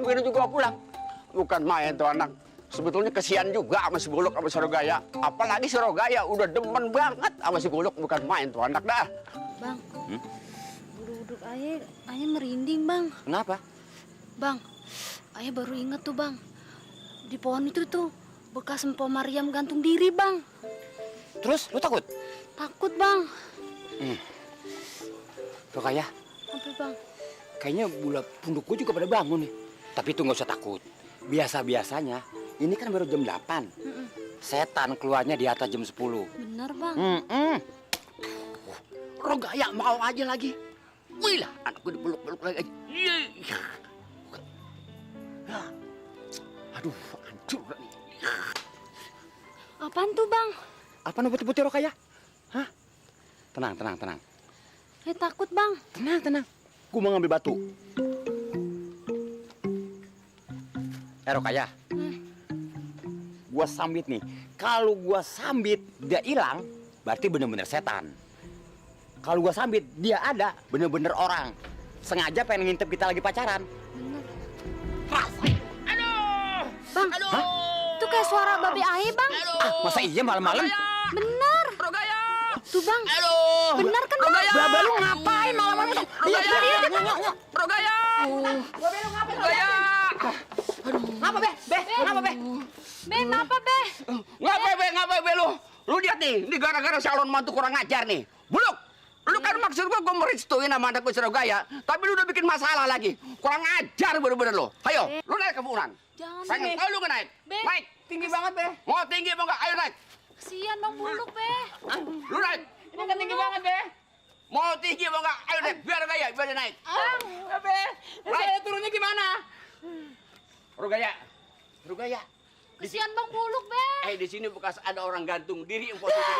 jam begini juga pulang. Bukan main tuh anak. Sebetulnya kesian juga sama si Buluk sama si Rogaya. Apalagi si Rogaya udah demen banget sama si Buluk. Bukan main tuh anak dah. Bang, buduk ayah merinding bang. Kenapa? Bang, ayah baru inget tuh bang. Di pohon itu tuh bekas Empo Mariam gantung diri bang. Terus lu takut? Takut bang. Rogaya, Apa bang? kayaknya bola punduk gua juga pada bangun nih. Tapi itu nggak usah takut. Biasa-biasanya, ini kan baru jam 8. Setan keluarnya di atas jam 10. Bener bang. Rogaya mau aja lagi. Wih lah, anak gue dipeluk-peluk lagi. Aduh, hancur nih. Apaan tuh bang? Apa putih-putih Rogaya? Hah? Tenang. Saya takut bang. Tenang. Gue mau ngambil batu. Rogaya. Gua sambit nih. Kalau gua sambit dia hilang, berarti bener-bener setan. Kalau gua sambit dia ada, bener-bener orang. Sengaja pengen ngintip kita lagi pacaran. Bener. Aduh! Bang, Aduh! hah? Itu kayak suara babi ayah bang. Masa iya malam-malam? Bener. Rogaya! Tuh bang. Aduh! Bener kan bang? Baba lu ngapain malam-malam? Rogaya! Rogaya! Rogaya! Ngapa, Be? Ngapa, Be? Be, kenapa be? Ngapa, Be lu? Lu lihat nih, ini gara-gara calon mantu kurang ajar nih. Buluk! Lu kan maksud gua merestuin sama anak gue si Rogaya, tapi lu udah bikin masalah lagi. Kurang ajar bener-bener lu. Ayo, lu naik ke buuran. Jangan Pengen tahu lu nggak naik? Be. Naik. Tinggi banget, Be. Mau tinggi mau nggak? Ayo naik. Kesian bang Buluk be. Lu naik. Ini kan tinggi banget, Be. Mau tinggi mau nggak? Ayo naik. Biar Rogaya, biar dia naik. Be, saya turunnya gimana? Rogaya. Kesian bang Buluk be. Di sini bekas ada orang gantung diri yang posisi.